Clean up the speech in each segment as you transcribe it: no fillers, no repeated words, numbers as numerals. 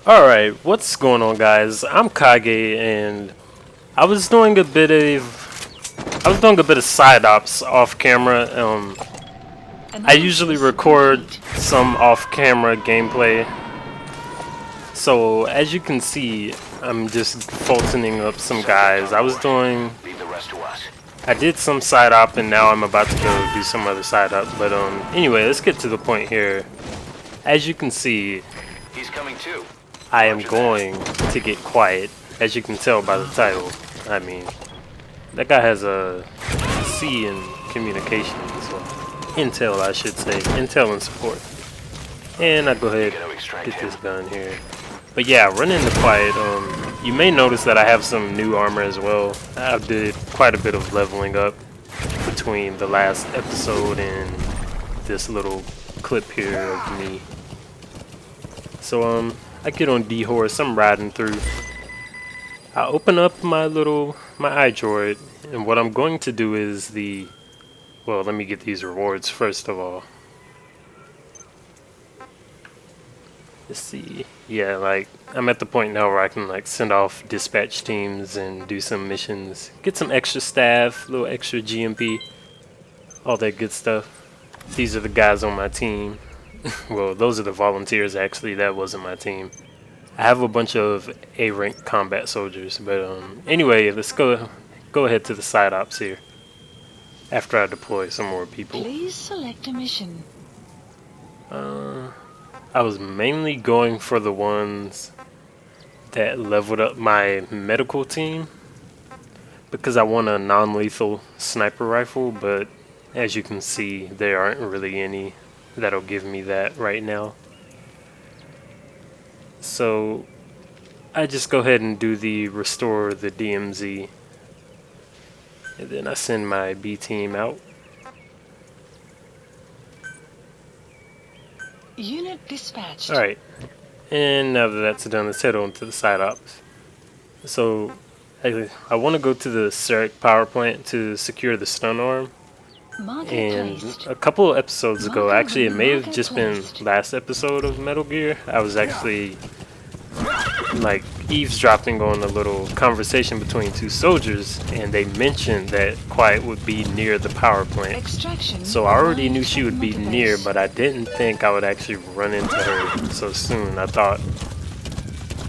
Alright, what's going on guys? I'm Kage and I was doing a bit of side ops off camera. I usually record some off camera gameplay. So as you can see, I'm just fultoning up some guys. I did some side op and now I'm about to go do some other side op. But anyway, let's get to the point here. As you can see, He's coming too. I am going to get quiet, as you can tell by the title. I mean, that guy has a C in communications, or intel I should say, intel and support. And I go ahead get this gun here. But yeah, run into quiet. You may notice that I have some new armor as well. I did quite a bit of leveling up between the last episode and this little clip here of me. So I get on D horse, I'm riding through. I open up my iDroid, and what I'm going to do is well, let me get these rewards first of all. Let's see. Yeah, like I'm at the point now where I can like send off dispatch teams and do some missions, get some extra staff, little extra GMP, all that good stuff. These are the guys on my team. Well, those are the volunteers actually, that wasn't my team. I have a bunch of A-rank combat soldiers, but anyway, let's go ahead to the side ops here. After I deploy some more people. Please select a mission. I was mainly going for the ones that leveled up my medical team because I want a non-lethal sniper rifle, but as you can see, there aren't really any that'll give me that right now. So I just go ahead and do the restore the DMZ, and then I send my B team out. Unit dispatched. Alright, and now that that's done, let's head on to the side ops. So I want to go to the Seric power plant to secure the stun arm. And a couple of episodes ago, actually it may have just been last episode of Metal Gear, I was actually like eavesdropping on a little conversation between two soldiers, and they mentioned that Quiet would be near the power plant. So I already knew she would be near, but I didn't think I would actually run into her so soon. I thought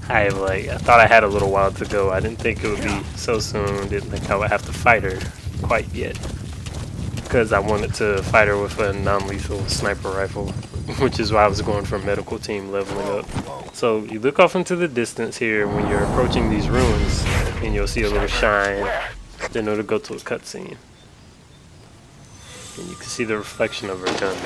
I had a little while to go. I didn't think it would be so soon. Didn't think I would have to fight her quite yet, because I wanted to fight her with a non-lethal sniper rifle, which is why I was going for medical team leveling up. So you look off into the distance here when you're approaching these ruins, and you'll see a little shine. Then it'll go to a cutscene, and you can see the reflection of her gun.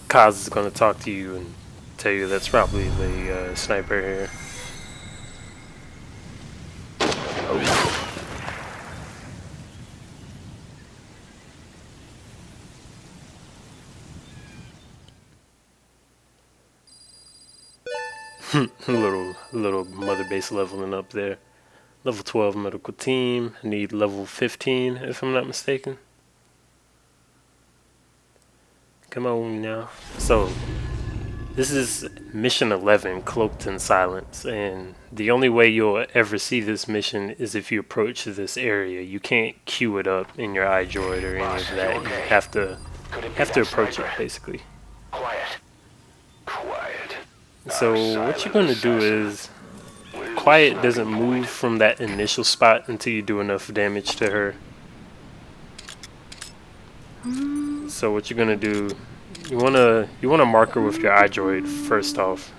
Kaz is going to talk to you and tell you that's probably the sniper here. little mother base leveling up there. Level 12 medical team. I need level 15 if I'm not mistaken. Come on now. So this is mission 11, Cloaked in Silence, and the only way you'll ever see this mission is if you approach this area. You can't queue it up in your iDroid or any of that. You have to approach it basically. Quiet. So what you're going to do is, Quiet doesn't move from that initial spot until you do enough damage to her. So what you're going to do, you want to mark her with your iDroid first off,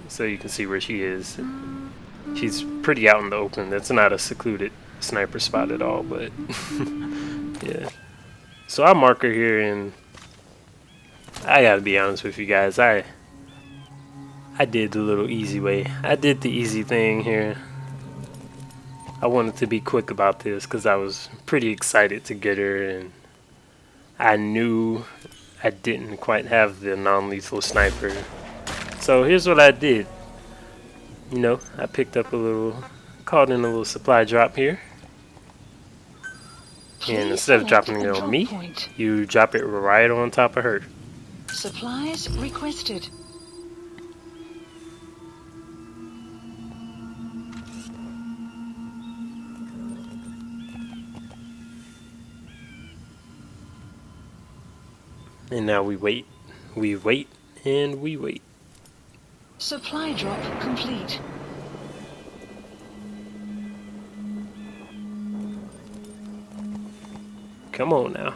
so you can see where she is. She's pretty out in the open. That's not a secluded sniper spot at all, but yeah. So I mark her here, and I gotta be honest with you guys, I did the little easy way. I did the easy thing here. I wanted to be quick about this because I was pretty excited to get her, and I knew I didn't quite have the non-lethal sniper. So here's what I did. You know, I picked up called in a little supply drop here. And instead of dropping it on me, you drop it right on top of her. Supplies requested. And now we wait, and we wait. Supply drop complete. Come on now.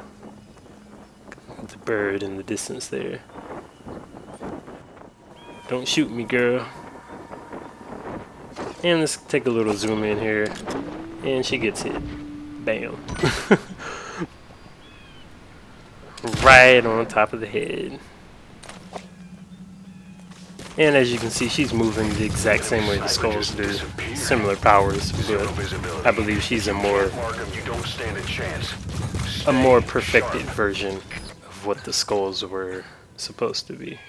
The bird in the distance there. Don't shoot me, girl. And let's take a little zoom in here. And she gets hit. Bam. Right on top of the head. And as you can see, she's moving the exact same way the skulls do. Similar powers, but I believe she's a more perfected version of what the skulls were supposed to be.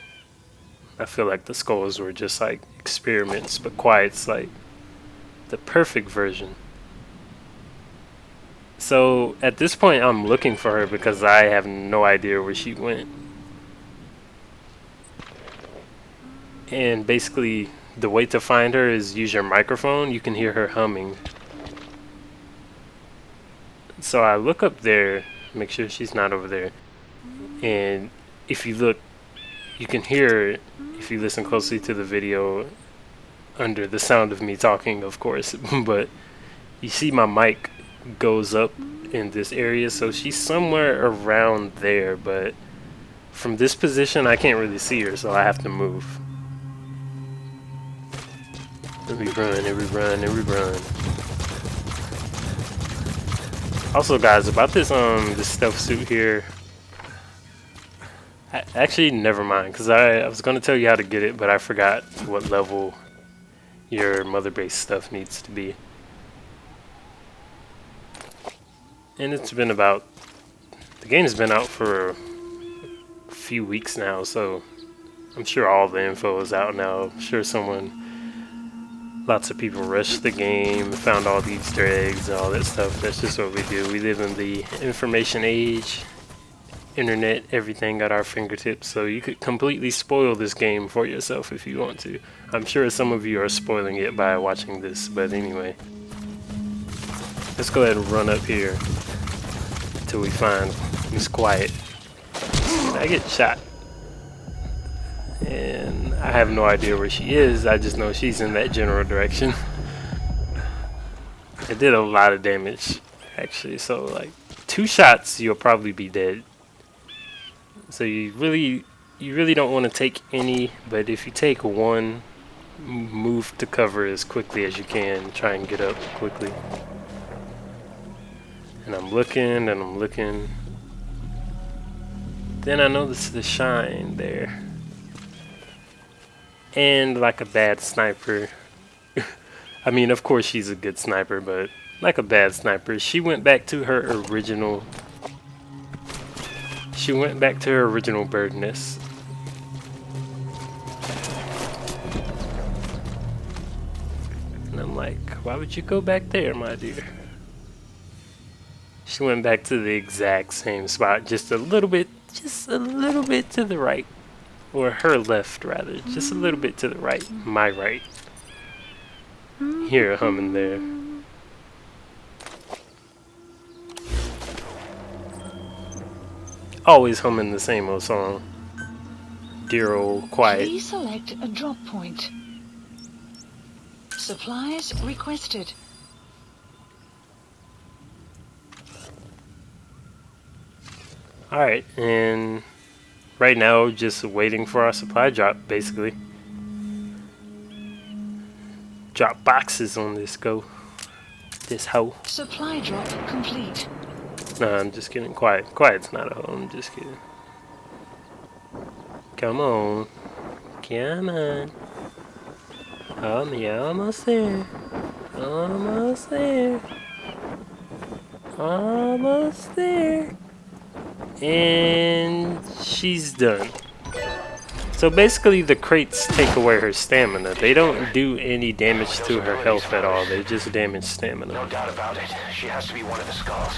I feel like the skulls were just like experiments, but Quiet's like the perfect version. So at this point I'm looking for her because I have no idea where she went. And basically the way to find her is use your microphone. You can hear her humming. So I look up there, make sure she's not over there. And if you look, you can hear her if you listen closely to the video under the sound of me talking, of course. But you see my mic goes up in this area, so she's somewhere around there, but from this position I can't really see her, so I have to move. And we run, and we run, and we run. Also guys, about this this stealth suit here, actually never mind, because I was going to tell you how to get it, but I forgot what level your mother base stuff needs to be. And it's been about, the game's been out for a few weeks now, so I'm sure all the info is out now. I'm sure lots of people rushed the game, found all the Easter eggs and all that stuff. That's just what we do. We live in the information age, internet, everything at our fingertips, so you could completely spoil this game for yourself if you want to. I'm sure some of you are spoiling it by watching this, but anyway. Let's go ahead and run up here until we find Miss Quiet. I get shot. And I have no idea where she is. I just know she's in that general direction. It did a lot of damage, actually. So, like, 2 shots, you'll probably be dead. So you really don't want to take any. But if you take one, move to cover as quickly as you can. Try and get up quickly. And I'm looking, and I'm looking. Then I notice the shine there. And like a bad sniper, I mean, of course she's a good sniper, but like a bad sniper, she went back to her original bird nest. And I'm like, why would you go back there, my dear? She went back to the exact same spot, just a little bit to the right. Or her left, rather. Just a little bit to the right. My right. Hear her humming there. Always humming the same old song. Dear old Quiet. Please select a drop point. Supplies requested. Alright, and right now just waiting for our supply drop, basically. Drop boxes on this hoe. Supply drop complete. Nah, I'm just kidding. Quiet's not a hoe, I'm just kidding. Come on. Come on. Oh, you're almost there. Almost there. Almost there. And she's done. So basically the crates take away her stamina. They don't do any damage to her health at all. They just damage stamina. No doubt about it. She has to be one of the skulls.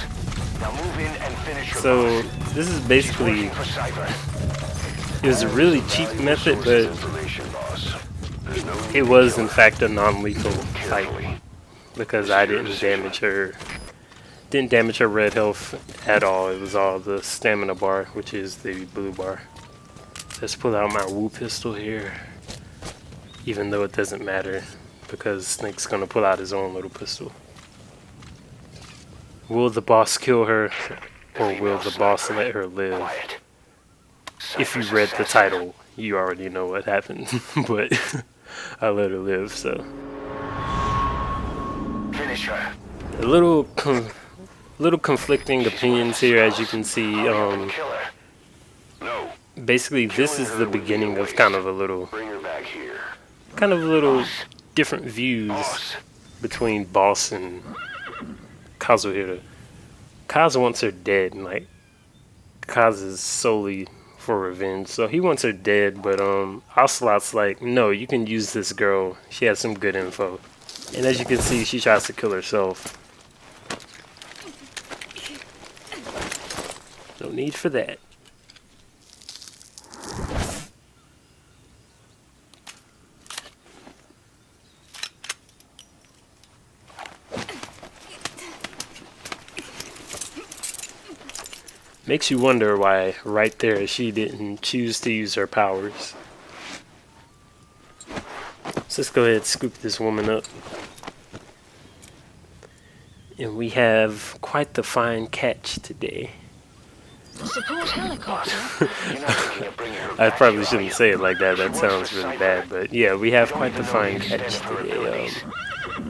Now move in and finish her So boss. this is basically, It was a really cheap method, but Information, boss. There's no need it to was kill in her. fact a non-lethal fight Carefully. because This I is your didn't decision. damage her. Didn't damage her red health at all. It was all the stamina bar, which is the blue bar. Let's pull out my Woo pistol here, even though it doesn't matter because Snake's gonna pull out his own little pistol. Will the boss kill her, or will the boss let her live? Quiet. If you Cypher's read the assassin. title, you already know what happened, but I let her live, so. Finish her. A little conflicting opinions here, as you can see. Hurry up and kill her. No. Basically, this Killing is her the would be a beginning of waste. kind of a little different views Boss. between Boss and Kazuhira. Kaz wants her dead, and like Kaz is solely for revenge, so he wants her dead. But Ocelot's like, no, you can use this girl. She has some good info, and as you can see, she tries to kill herself. No need for that. Makes you wonder why right there she didn't choose to use her powers. So let's go ahead and scoop this woman up. And we have quite the fine catch today. Support helicopter. You're not thinking of bringing her I back probably here, shouldn't are say you? it like that. She That works sounds for really Cypher. bad. But yeah, we have Don't quite the even know the fine extent catch of her today. abilities.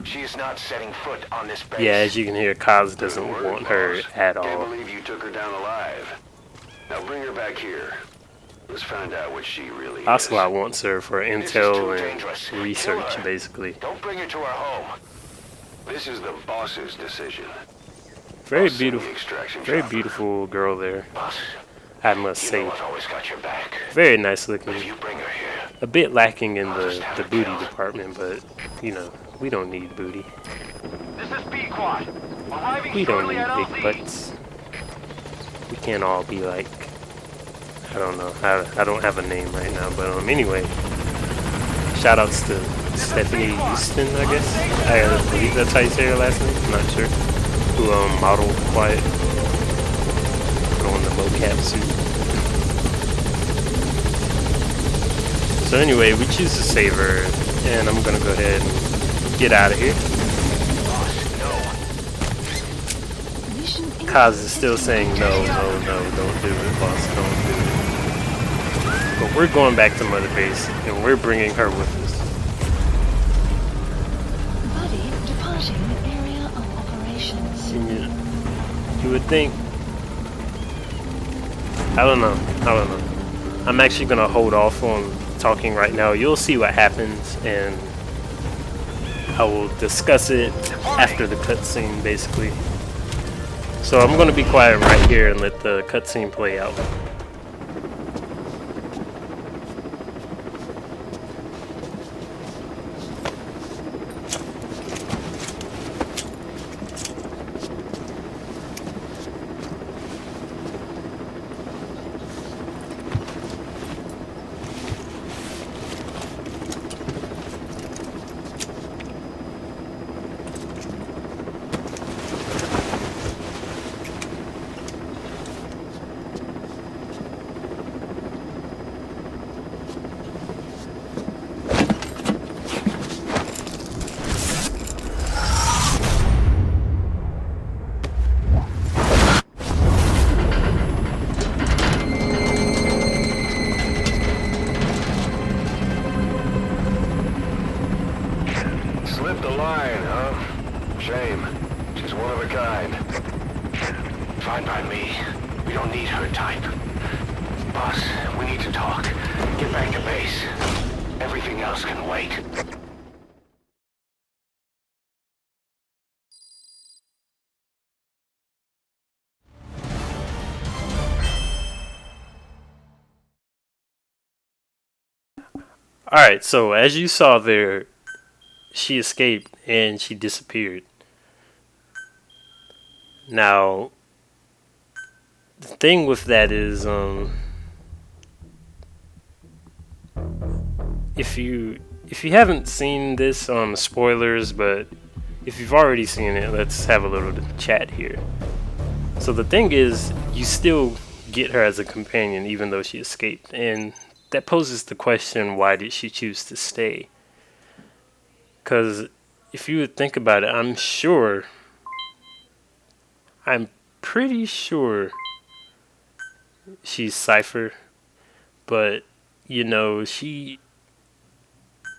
She is not setting foot on this base. Yeah, as you can hear, Kaz doesn't Good word, want her boss. at Can't all. believe you took her down alive. Now bring her back here. Let's find out what she really is. Ocelot wants her for This is too intel dangerous. and Kill research, her. basically. Don't bring her to our home. This is the boss's decision. Very I'll send the beautiful, extraction very chopper. beautiful girl there, Boss, I must you say. know I've always got your back. Very nice But if looking. you bring her here, A bit lacking in I'll just the have her booty killed. department, but you know, we don't need booty. This is B-Quad. Arriving We don't shortly need at big LZ. butts. We can't all be like, I don't know. I don't have a name right now, but anyway. Shout outs to Stephanie Houston, I guess. I believe that's how you say her last name. I'm not sure. Who modeled Quiet. Put on the mocap suit. So anyway, we choose to save her, and I'm gonna go ahead and get out of here. boss, no. Mission Kaz is still saying no, don't do it, boss, don't do it. But we're going back to Mother Base, and we're bringing her with us. buddy departing area of operations. And you would think, I don't know. I'm actually gonna hold off on talking right now. You'll see what happens, and I will discuss it after the cutscene, basically. So I'm gonna be quiet right here and let the cutscene play out. Slipped the line, huh? Shame. She's one of a kind. Fine by me. We don't need her type. Boss, we need to talk. Get back to base. Everything else can wait. Alright, so as you saw there, she escaped and she disappeared. Now, the thing with that is, if you haven't seen this, spoilers, but if you've already seen it, let's have a little chat here. So the thing is, you still get her as a companion even though she escaped, and that poses the question, why did she choose to stay? Because if you would think about it, I'm pretty sure she's Cypher, but you know, she,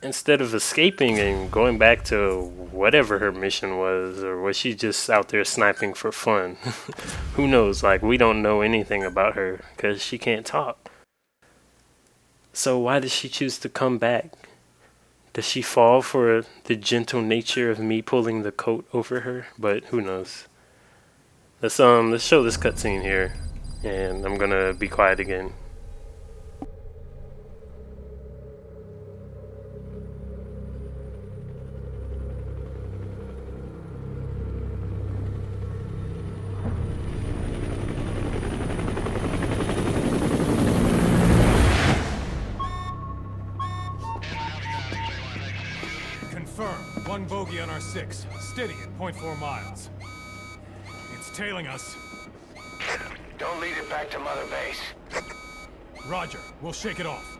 instead of escaping and going back to whatever her mission was, or was she just out there sniping for fun? Who knows? Like, we don't know anything about her because she can't talk. So why did she choose to come back? Does she fall for the gentle nature of me pulling the coat over her? But who knows? Let's show this cutscene here, and I'm gonna be quiet again. Confirm. One bogey on our 6. Steady at 0.4 miles. It's tailing us. Don't lead it back to Mother Base. Roger. We'll shake it off.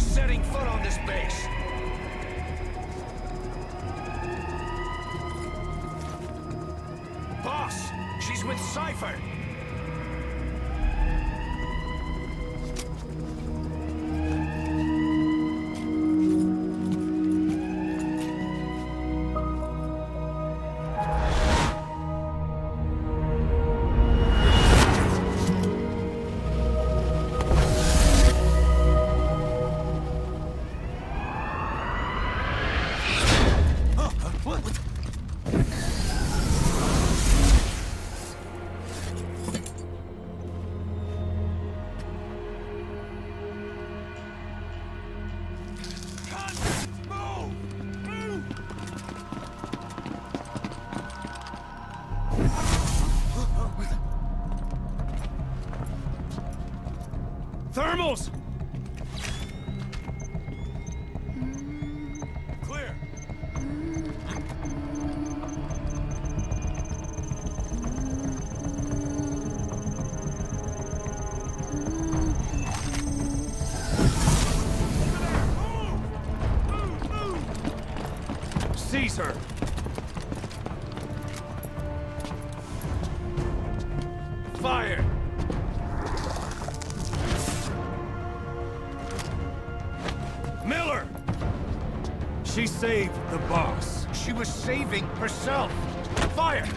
setting foot on this base. Boss, she's with Cypher. Thermals! Clear. Seize her. Fire. Miller! She saved the boss. She was saving herself. Fire!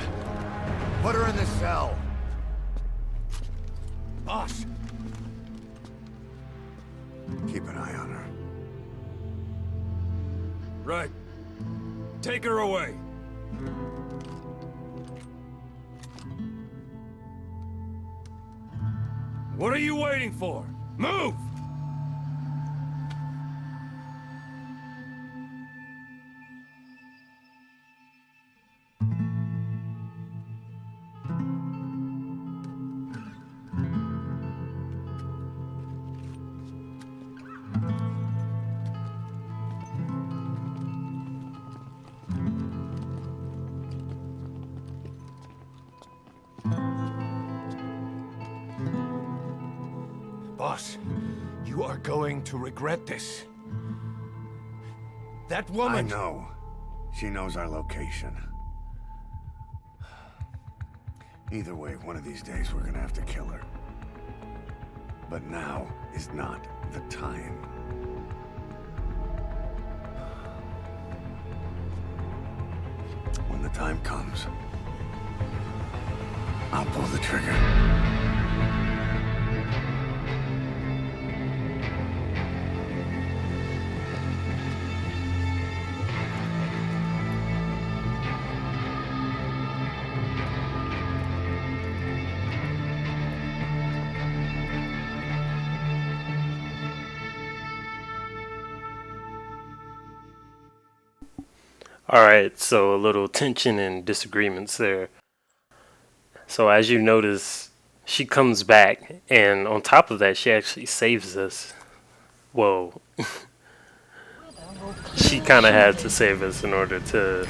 Put her in the cell. Boss. Keep an eye on her. Right. Take her away. What are you waiting for? Move! Boss, you are going to regret this. That woman... I know. She knows our location. Either way, one of these days we're gonna have to kill her. But now is not the time. When the time comes, I'll pull the trigger. Alright, so a little tension and disagreements there. So as you notice, she comes back, and on top of that, she actually saves us. Whoa. She kind of had to save us in order to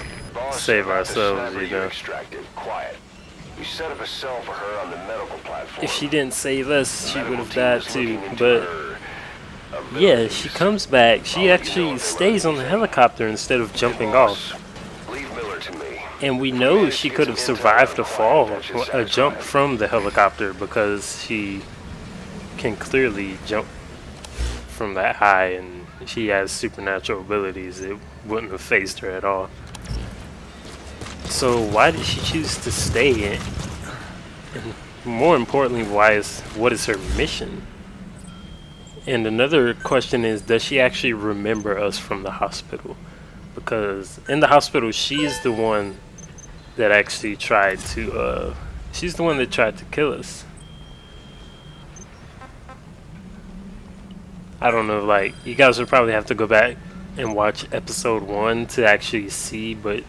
save ourselves, you know. Extracted. Quiet. You set up a cell for her on the medical platform. If she didn't save us, she would have died too. But yeah, she comes back. She actually stays on the helicopter instead of jumping off. Leave Miller to me. And we know she could have survived a fall, a jump from the helicopter, because she can clearly jump from that high, and she has supernatural abilities. It wouldn't have phased her at all. So why did she choose to stay in? And more importantly, what is her mission? And another question is, does she actually remember us from the hospital? Because in the hospital, she's the one that actually tried to, she's the one that tried to kill us. I don't know, like, you guys would probably have to go back and watch episode 1 to actually see, but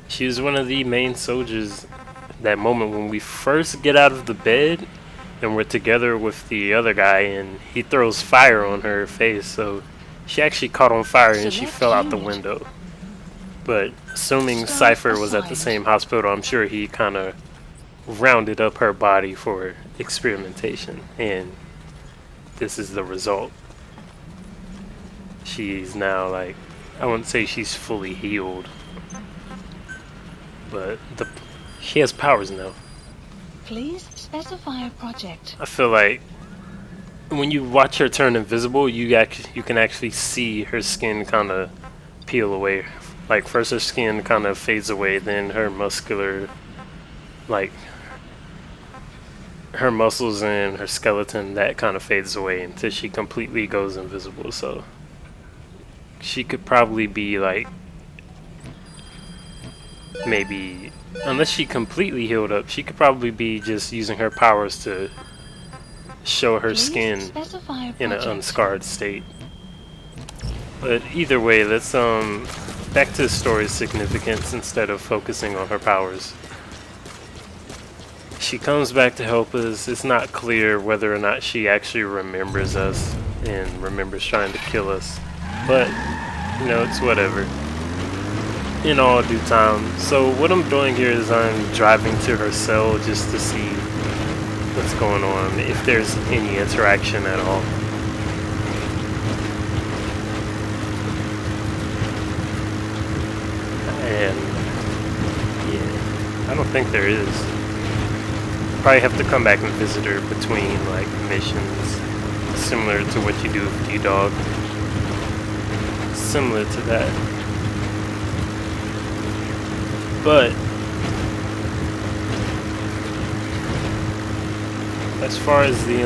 she was one of the main soldiers. That moment when we first get out of the bed and we're together with the other guy, and he throws fire on her face, so she actually caught on fire and she fell out the window. But assuming Cypher was at the same hospital, I'm sure he kind of rounded up her body for experimentation, and this is the result. she's now like, I wouldn't say she's fully healed, but she has powers now. Please specify a project. I feel like when you watch her turn invisible, you can actually see her skin kind of peel away. Like first her skin kind of fades away, then her muscular, like her muscles and her skeleton, that kind of fades away until she completely goes invisible. So she could probably be like, maybe, unless she completely healed up, she could probably be just using her powers to show her Please skin specify a in an project. unscarred state. But either way, let's back to the story's significance instead of focusing on her powers. She comes back to help us. It's not clear whether or not she actually remembers us and remembers trying to kill us, but you know, it's whatever. In all due time. So what I'm doing here is I'm driving to her cell just to see what's going on, if there's any interaction at all. And yeah, I don't think there is. Probably have to come back and visit her between like missions, similar to what you do with D-Dog. Similar to that. But as far as the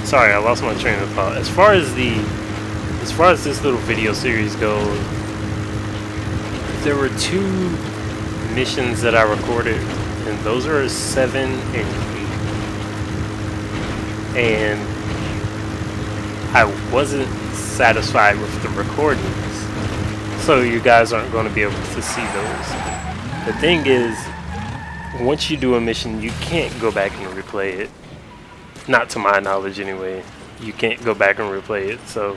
sorry, I lost my train of thought. As far as this little video series goes, there were 2 missions that I recorded, and those are 7 and 8. And I wasn't satisfied with the recordings, so you guys aren't going to be able to see those. The thing is, once you do a mission, you can't go back and replay it. Not to my knowledge anyway. You can't go back and replay it, so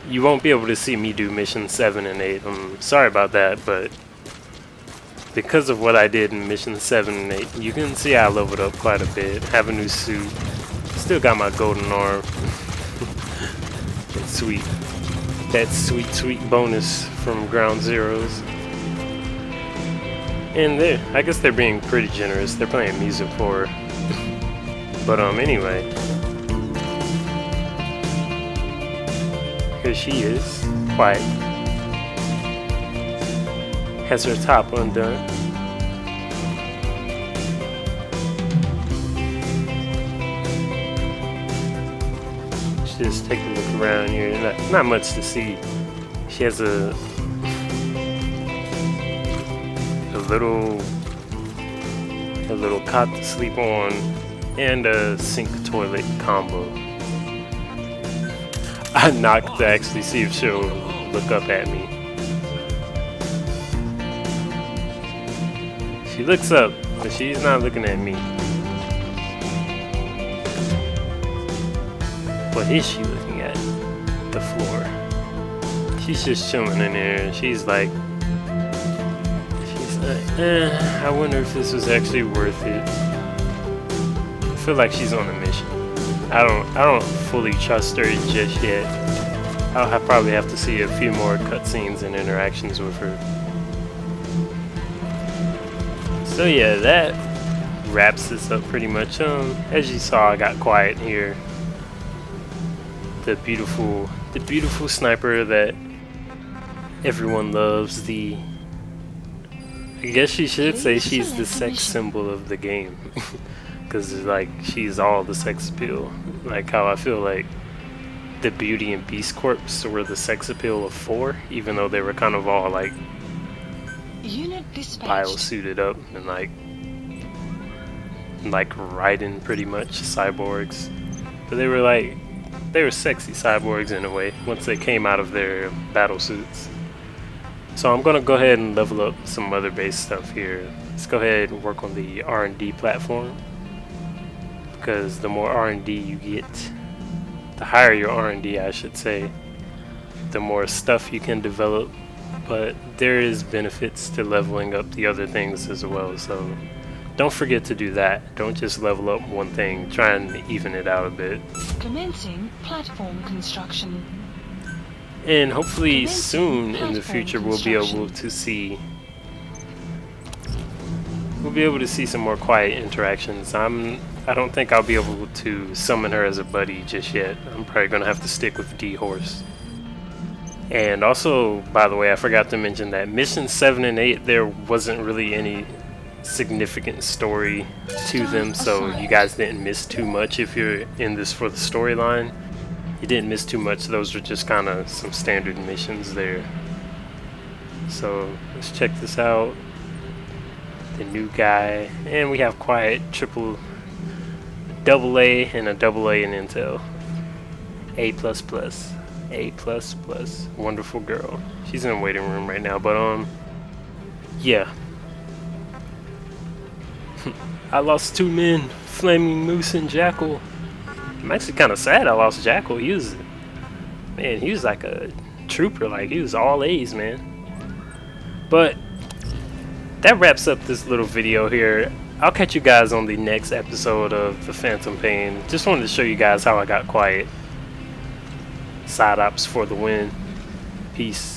you won't be able to see me do mission 7 and 8. I'm sorry about that, but because of what I did in mission 7 and 8, you can see I leveled up quite a bit. Have a new suit. Still got my golden arm. That's sweet. That sweet bonus from Ground Zeroes. And I guess they're being pretty generous. They're playing music for her. But anyway, here she is, quiet. Has her top undone. Let's just take a look around here. Not much to see. She has a little cot to sleep on, and a sink toilet combo. I knocked to actually see if she'll look up at me. She looks up, but she's not looking at me. What is she looking at? The floor. She's just chilling in there. She's like, I wonder if this was actually worth it. I feel like she's on a mission. I don't fully trust her just yet. I'll probably have to see a few more cutscenes and interactions with her. So yeah, that wraps this up pretty much. As you saw, I got quiet here. The beautiful sniper that everyone loves. I guess you should say she's the sex symbol of the game. Because like, she's all the sex appeal. Like how I feel like the Beauty and Beast Corps were the sex appeal of 4, even though they were kind of all like Unit dispatched. bio-suited up and like riding pretty much cyborgs. But they were sexy cyborgs in a way once they came out of their battle suits. So I'm gonna go ahead and level up some other base stuff here. Let's go ahead and work on the R&D platform, because the more R&D you get, the higher your R&D, I should say, the more stuff you can develop. But there is benefits to leveling up the other things as well, so don't forget to do that. Don't just level up one thing, try and even it out a bit. Commencing platform construction. And hopefully soon in the future we'll be able to see some more quiet interactions. I don't think I'll be able to summon her as a buddy just yet. I'm probably gonna have to stick with D-Horse. And also, by the way, I forgot to mention that missions 7 and 8, there wasn't really any significant story to them, so you guys didn't miss too much if you're in this for the storyline. You didn't miss too much. Those were just kind of some standard missions there. So let's check this out. The new guy, and we have quiet triple double A and a double A in intel. A++. A++. Wonderful girl. She's in the waiting room right now, but yeah. I lost 2 men, Flaming Moose and Jackal. I'm actually kind of sad I lost Jackal. He was like a trooper. Like, he was all A's, man. But that wraps up this little video here. I'll catch you guys on the next episode of The Phantom Pain. Just wanted to show you guys how I got quiet. Side ops for the win. Peace.